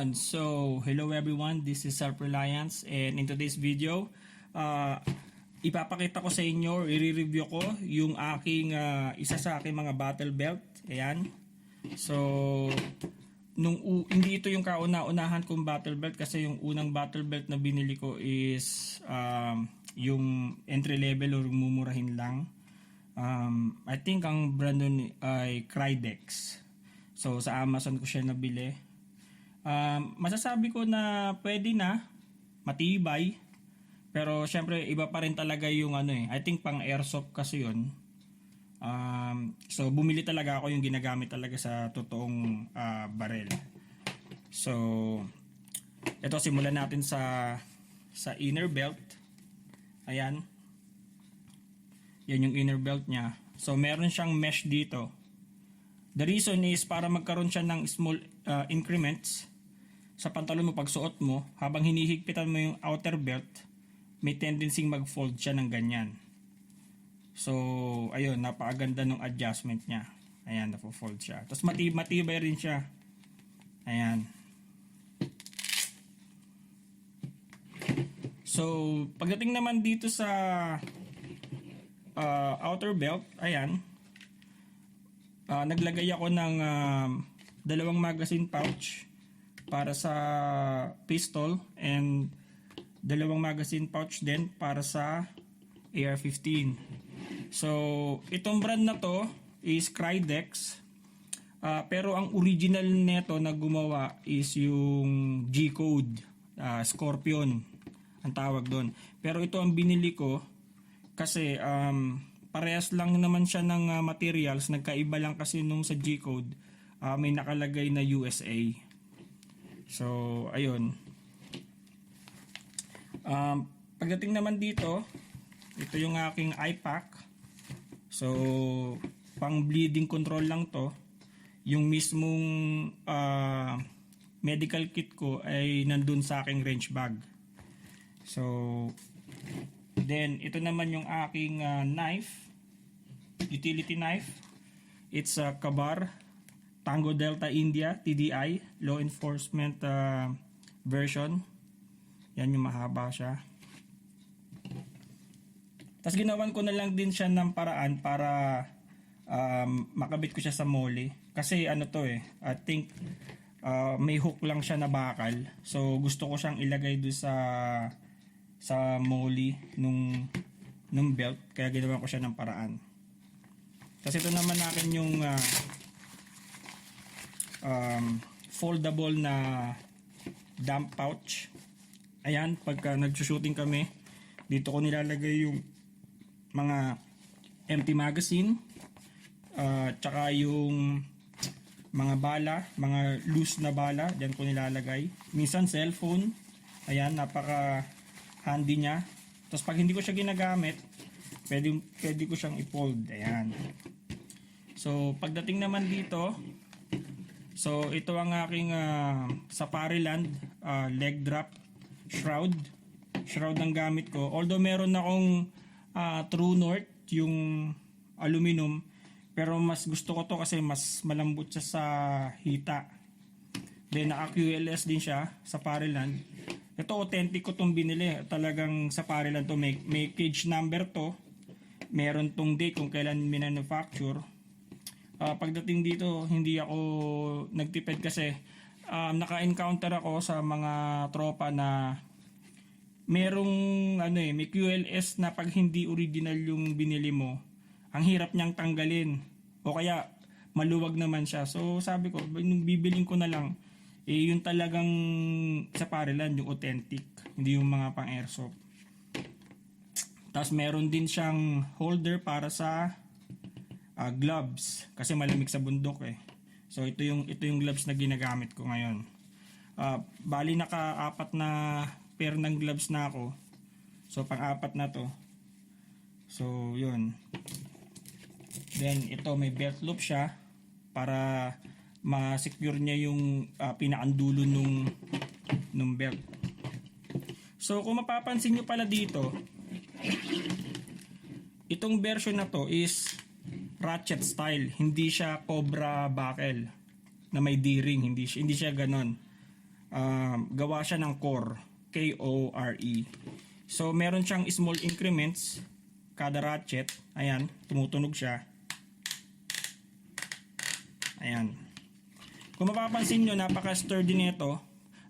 Ayun, so hello everyone, this is Self-Reliance, and in today's video, ipapakita ko sa inyo, i-review ko yung aking, isa sa aking mga battle belt. Ayan. So, hindi ito yung kauna-unahan kong battle belt kasi yung unang battle belt na binili ko is yung entry level or mumurahin lang. I think ang brand nun ay Crydex. So, sa Amazon ko siya nabili. Masasabi ko na pwede na, matibay, pero syempre iba pa rin talaga yung I think pang airsoft kasi yun. So bumili talaga ako yung ginagamit talaga sa totoong barel. So ito, simulan natin sa inner belt. Ayan. Yan yung inner belt niya. So meron siyang mesh dito. The reason is para magkaroon siya ng small increments sa pantalon mo pag suot mo. Habang hinihigpitan mo yung outer belt, may tendency mag-fold siya ng ganyan. So, ayun, napakaganda ng adjustment niya. Ayan, napo-fold siya. Tapos matibay rin siya. Ayan. So, pagdating naman dito sa outer belt, ayan, naglagay ako ng dalawang magazine pouch para sa pistol and dalawang magazine pouch din para sa AR-15. So, itong brand na to is Crydex. Pero ang original neto na gumawa is yung G-Code, Scorpion ang tawag doon. Pero ito ang binili ko kasi parehas lang naman siya ng materials, nagkaiba lang kasi nung sa G-Code may nakalagay na USA. So, ayun. Pagdating naman dito, ito yung aking iPack. So, pang bleeding control lang to. Yung mismong medical kit ko ay nandun sa aking range bag. So, then, ito naman yung aking knife. Utility knife. It's a Kabar Tango Delta India TDI law enforcement version. Yan, yung mahaba siya. Tapos ginawan ko na lang din siya ng paraan para makabit ko siya sa molly. Kasi I think may hook lang siya na bakal. So gusto ko siyang ilagay doon sa molly nung belt. Kaya ginawan ko siya ng paraan. Kasi ito naman akin yung foldable na dump pouch. Ayan, pagka nag-shooting kami, dito ko nilalagay yung mga empty magazine, tsaka yung mga bala, mga loose na bala, diyan ko nilalagay. Minsan cellphone, ayan, napaka handy niya. Tapos pag hindi ko siya ginagamit, pwede ko siyang i-fold, ayan. So pagdating naman dito, so ito ang aking Safariland leg drop shroud ang gamit ko. Although meron akong True North, yung aluminum, pero mas gusto ko to kasi mas malambot siya sa hita. Then naka QLS din siya, Safariland. Ito authentic ko tong binili. Talagang Safariland to, may cage number to. Meron tong date kung kailan minanufacture. Pagdating dito, hindi ako nagtipid kasi naka-encounter ako sa mga tropa na merong may QLS na pag hindi original yung binili mo, ang hirap niyang tanggalin o kaya maluwag naman siya. So sabi ko, bibiling ko na lang yung talagang Safariland, yung authentic, hindi yung mga pang airsoft. Tapos meron din siyang holder para sa gloves kasi malamig sa bundok eh. So ito yung gloves na ginagamit ko ngayon. Bali naka-apat na pair ng gloves na ako. So pang-apat na to. So yun. Then ito may belt loop siya para ma-secure niya yung pinakandulo nung belt. So kung mapapansin niyo pala dito, itong version na to is ratchet style, hindi siya cobra buckle na may D-ring, hindi siya ganon. gawa siya ng core, K-O-R-E. So meron siyang small increments kada ratchet. Ayan, tumutunog siya. Ayan. Kung mapapansin nyo, napaka-sturdy nito.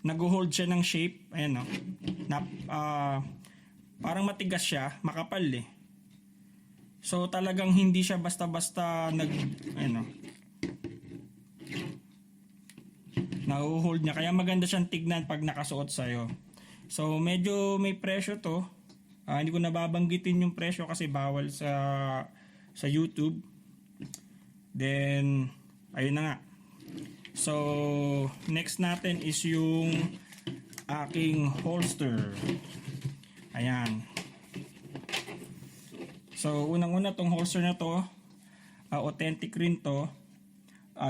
Nag-hold siya ng shape. Ayan, no? Parang matigas siya, makapal eh. So talagang hindi siya basta-basta ayan, no? Na-hold niya. Kaya maganda siyang tignan pag nakasuot sa'yo. So medyo may presyo to. Hindi ko nababanggitin yung presyo kasi bawal sa YouTube. Then ayun na nga. So next natin is yung aking holster. Ayan. So unang-una tong holster na to, authentic rin to.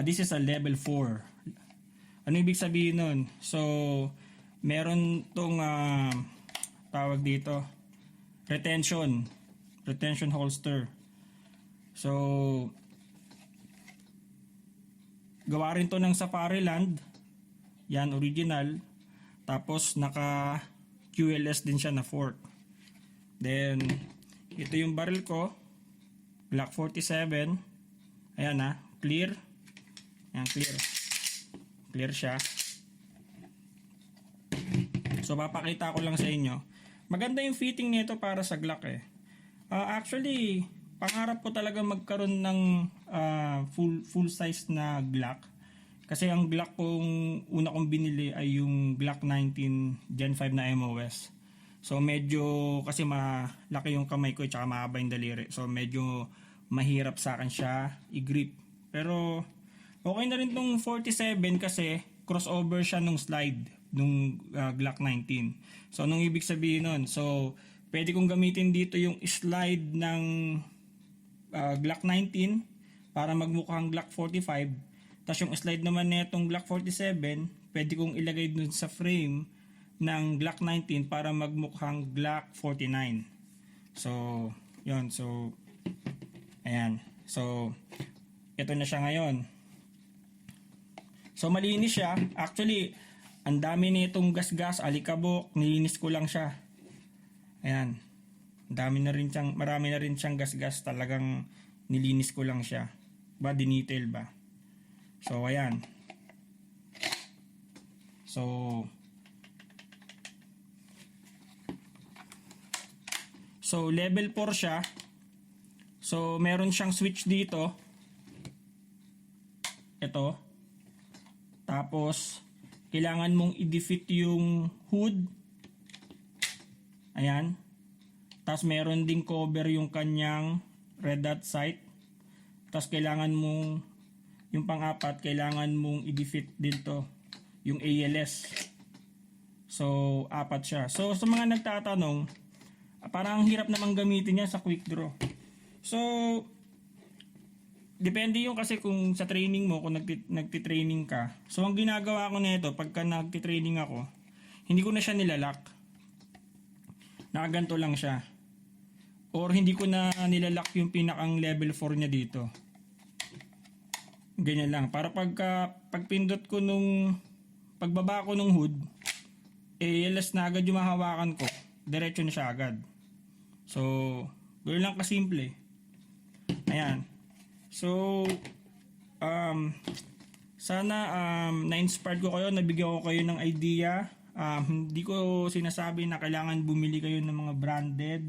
This is a level 4. Ano ibig sabihin nun? So meron tong tawag dito, retention holster. So gawa rin to ng Safariland. Yan, original. Tapos naka QLS din siya na fork. Then ito yung barrel ko, Glock 47. Ayan na, clear. Ayan, clear siya. So papakita ko lang sa inyo. Maganda yung fitting nito para sa Glock eh. Actually, pangarap ko talaga magkaroon ng full size na Glock. Kasi ang Glock kong una kong binili ay yung Glock 19 Gen 5 na MOS. So medyo kasi malaki yung kamay ko at mahaba yung daliri. So medyo mahirap sa akin siya i-grip. Pero okay na rin tong 47 kasi crossover siya nung slide nung Glock 19. So anong ibig sabihin nun? So pwede kong gamitin dito yung slide ng Glock 19 para magmukhang Glock 45. Tapos yung slide naman netong Glock 47, pwede kong ilagay dun sa frame ng Glock 19 para magmukhang Glock 49. So yun. So ayan. So ito na siya ngayon. So malinis siya. Actually, ang dami nitong gas-gas, alikabok, nilinis ko lang siya. Ayan. Marami na rin siyang gas-gas, talagang nilinis ko lang siya. Dinetail ba? So ayan. So level 4 siya. So meron siyang switch dito. Ito. Tapos kailangan mong i-defeat yung hood. Ayan. Tapos meron ding cover yung kanyang red dot sight. Tapos kailangan mong, yung pang-apat, kailangan mong i-defeat din to, yung ALS. So 4 siya. So sa mga nagtatanong, parang hirap namang gamitin niya sa quick draw. So depende yung kasi kung sa training mo, kung nagtitraining ka. So ang ginagawa ko nito, pagka nagtitraining ako, hindi ko na siya nilalak. Nakaganto lang siya. Or hindi ko na nilalak yung pinakang level 4 niya dito. Ganyan lang. Para pagpindot ko pagbaba ko nung hood, ALS na agad yung mahawakan ko. Diretso na siya agad. So, ganoon lang kasimple. Ayan. So, sana na-inspired ko kayo, nabigyan ko kayo ng idea. Hindi ko sinasabi na kailangan bumili kayo ng mga branded.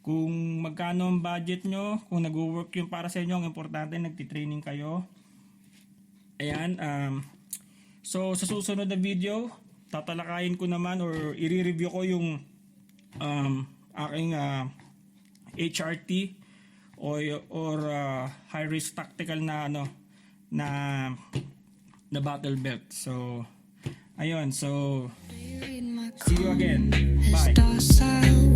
Kung magkano ang budget nyo, kung nag-work yung para sa inyo, ang importante nagtitraining kayo. Ayan. So, sa susunod na video, tatalakayin ko naman or i-review ko yung aking HRT or high risk tactical na na battle belt. So ayun, so see you again. Bye.